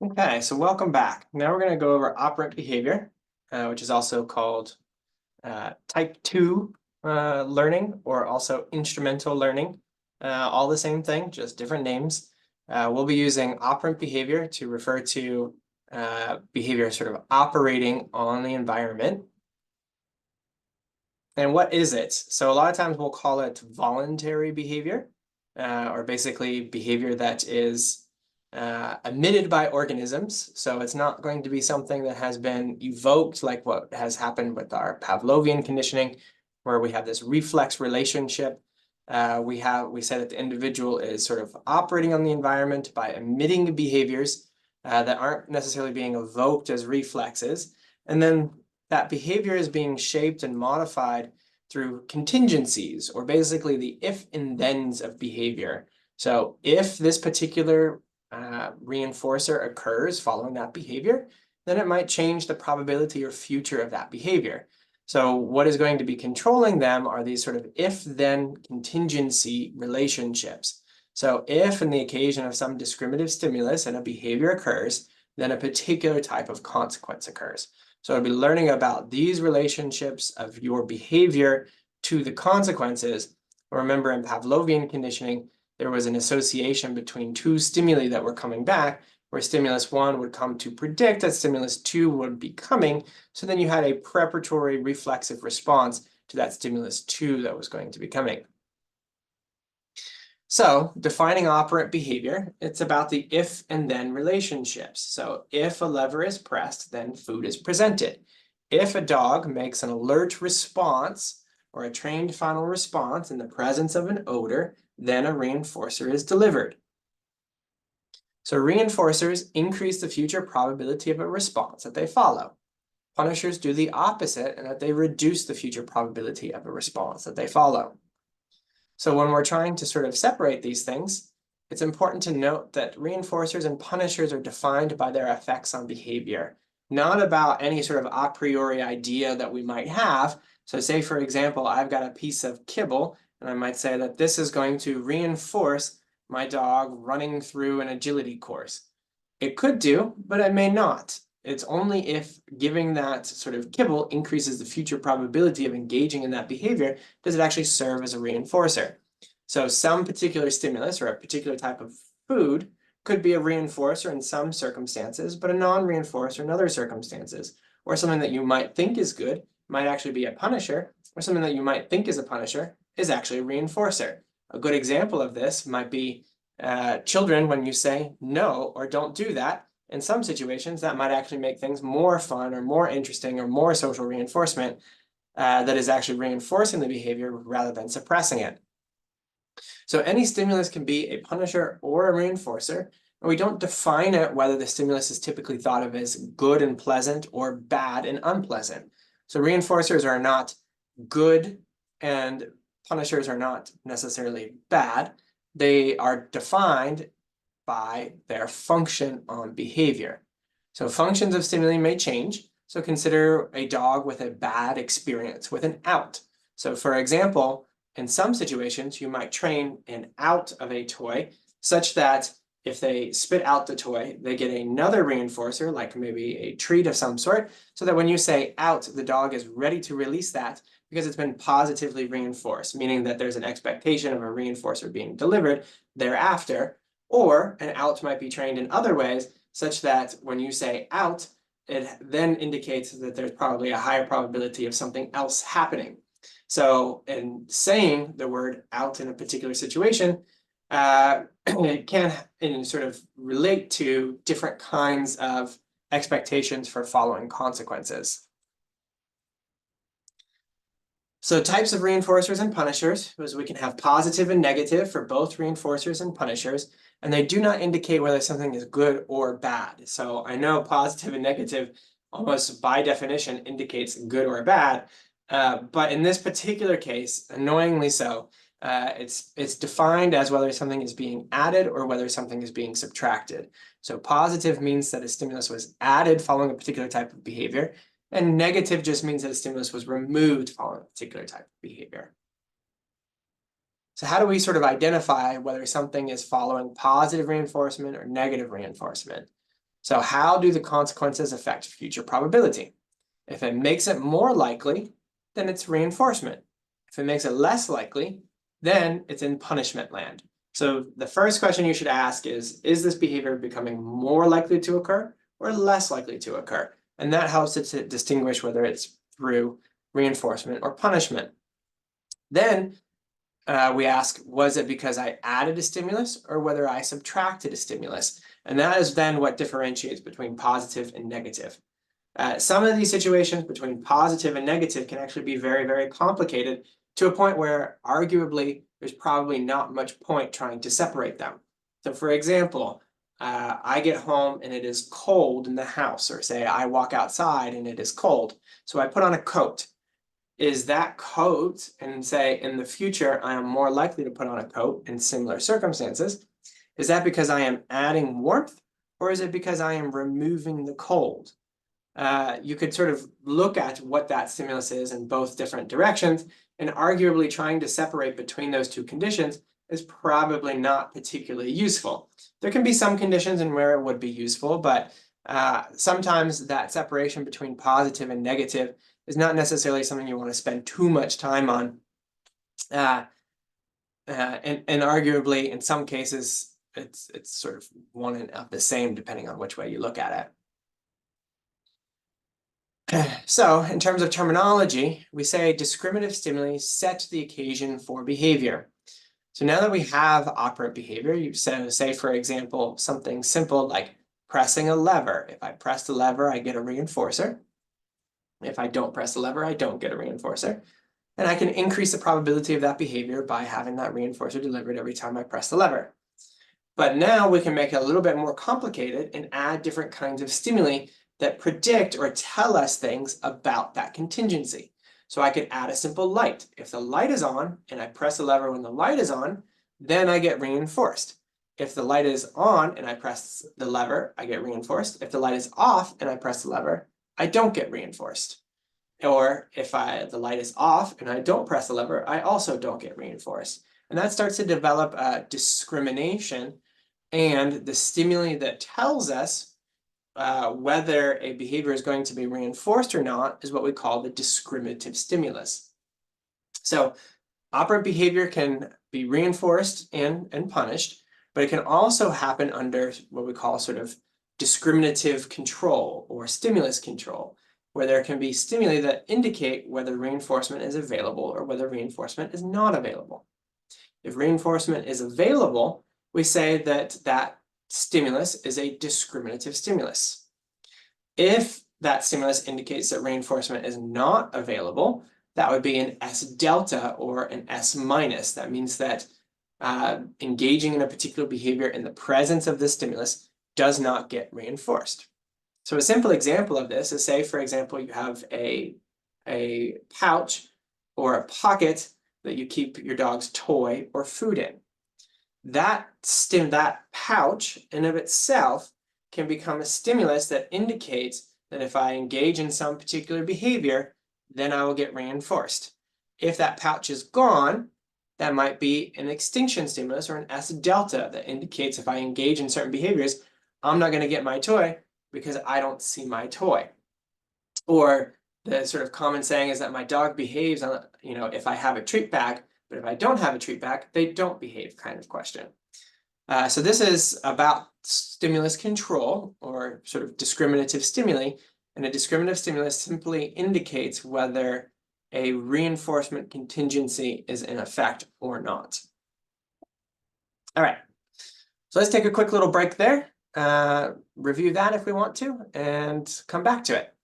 Okay, so welcome back. Now we're going to go over operant behavior, which is also called type 2 learning or also instrumental learning. All the same thing, just different names. We'll be using operant behavior to refer to behavior sort of operating on the environment. And what is it? So a lot of times we'll call it voluntary behavior, or basically behavior that is emitted by organisms. So it's not going to be something that has been evoked like what has happened with our Pavlovian conditioning, where we have this reflex relationship. We say that the individual is sort of operating on the environment by emitting behaviors that aren't necessarily being evoked as reflexes. And then that behavior is being shaped and modified through contingencies, or basically the if and thens of behavior. So if this particular reinforcer occurs following that behavior, then it might change the probability or future of that behavior. So what is going to be controlling them are these sort of if-then contingency relationships. So if in the occasion of some discriminative stimulus and a behavior occurs, then a particular type of consequence occurs. So I'll be learning about these relationships of your behavior to the consequences. Remember, in Pavlovian conditioning, there was an association between two stimuli that were coming back, where stimulus 1 would come to predict that stimulus 2 would be coming. So then you had a preparatory reflexive response to that stimulus 2 that was going to be coming. So defining operant behavior, it's about the if and then relationships. So if a lever is pressed, then food is presented. If a dog makes an alert response or a trained final response in the presence of an odor, then a reinforcer is delivered. So reinforcers increase the future probability of a response that they follow. Punishers do the opposite in that they reduce the future probability of a response that they follow. So when we're trying to sort of separate these things, it's important to note that reinforcers and punishers are defined by their effects on behavior, not about any sort of a priori idea that we might have. So say, for example, I've got a piece of kibble, and I might say that this is going to reinforce my dog running through an agility course. It could do, but it may not. It's only if giving that sort of kibble increases the future probability of engaging in that behavior does it actually serve as a reinforcer. So some particular stimulus or a particular type of food could be a reinforcer in some circumstances, but a non-reinforcer in other circumstances. Or something that you might think is good might actually be a punisher, or something that you might think is a punisher is actually a reinforcer. A good example of this might be children, when you say no or don't do that. In some situations, that might actually make things more fun or more interesting or more social reinforcement that is actually reinforcing the behavior rather than suppressing it. So any stimulus can be a punisher or a reinforcer, and we don't define it whether the stimulus is typically thought of as good and pleasant or bad and unpleasant. So reinforcers are not good and punishers are not necessarily bad. They are defined by their function on behavior. So functions of stimuli may change. So consider a dog with a bad experience with an out. So for example, in some situations, you might train an out of a toy such that if they spit out the toy, they get another reinforcer, like maybe a treat of some sort, so that when you say out, the dog is ready to release that because it's been positively reinforced, meaning that there's an expectation of a reinforcer being delivered thereafter. Or an out might be trained in other ways, such that when you say out, it then indicates that there's probably a higher probability of something else happening. So in saying the word out in a particular situation, it can sort of relate to different kinds of expectations for following consequences. So types of reinforcers and punishers is we can have positive and negative for both reinforcers and punishers, and they do not indicate whether something is good or bad. So I know positive and negative almost by definition indicates good or bad, but in this particular case, annoyingly so, it's defined as whether something is being added or whether something is being subtracted. So positive means that a stimulus was added following a particular type of behavior, and negative just means that a stimulus was removed following a particular type of behavior. So how do we sort of identify whether something is following positive reinforcement or negative reinforcement? So how do the consequences affect future probability? If it makes it more likely, then it's reinforcement. If it makes it less likely, then it's in punishment land. So the first question you should ask is this behavior becoming more likely to occur or less likely to occur? And that helps it to distinguish whether it's through reinforcement or punishment. Then we ask, was it because I added a stimulus or whether I subtracted a stimulus? And that is then what differentiates between positive and negative. Some of these situations between positive and negative can actually be very, very complicated to a point where arguably there's probably not much point trying to separate them. So for example, I get home and it is cold in the house, or say I walk outside and it is cold. So I put on a coat. Is that coat, and say in the future I am more likely to put on a coat in similar circumstances, is that because I am adding warmth or is it because I am removing the cold? You could sort of look at what that stimulus is in both different directions, and arguably trying to separate between those two conditions is probably not particularly useful. There can be some conditions in where it would be useful, but sometimes that separation between positive and negative is not necessarily something you want to spend too much time on. And arguably, in some cases, it's sort of one and of the same depending on which way you look at it. So in terms of terminology, we say discriminative stimuli set the occasion for behavior. So now that we have operant behavior, you say, for example, something simple like pressing a lever. If I press the lever, I get a reinforcer. If I don't press the lever, I don't get a reinforcer. And I can increase the probability of that behavior by having that reinforcer delivered every time I press the lever. But now we can make it a little bit more complicated and add different kinds of stimuli that predict or tell us things about that contingency. So I could add a simple light. If the light is on and I press the lever when the light is on, then I get reinforced. If the light is on and I press the lever, I get reinforced. If the light is off and I press the lever, I don't get reinforced. Or if the light is off and I don't press the lever, I also don't get reinforced. And that starts to develop a discrimination, and the stimuli that tells us whether a behavior is going to be reinforced or not is what we call the discriminative stimulus. So operant behavior can be reinforced and punished, but it can also happen under what we call sort of discriminative control or stimulus control, where there can be stimuli that indicate whether reinforcement is available or whether reinforcement is not available. If reinforcement is available, we say that that stimulus is a discriminative stimulus. If that stimulus indicates that reinforcement is not available, that would be an S delta or an S minus. That means that engaging in a particular behavior in the presence of the stimulus does not get reinforced. So a simple example of this is, say, for example, you have a pouch or a pocket that you keep your dog's toy or food in. That pouch in of itself can become a stimulus that indicates that if I engage in some particular behavior, then I will get reinforced. If that pouch is gone, that might be an extinction stimulus or an S delta that indicates if I engage in certain behaviors, I'm not going to get my toy because I don't see my toy. Or the sort of common saying is that my dog behaves on, if I have a treat bag, but if I don't have a treat bag, they don't behave kind of question. So this is about stimulus control or sort of discriminative stimuli, and a discriminative stimulus simply indicates whether a reinforcement contingency is in effect or not. All right, so let's take a quick little break there, review that if we want to, and come back to it.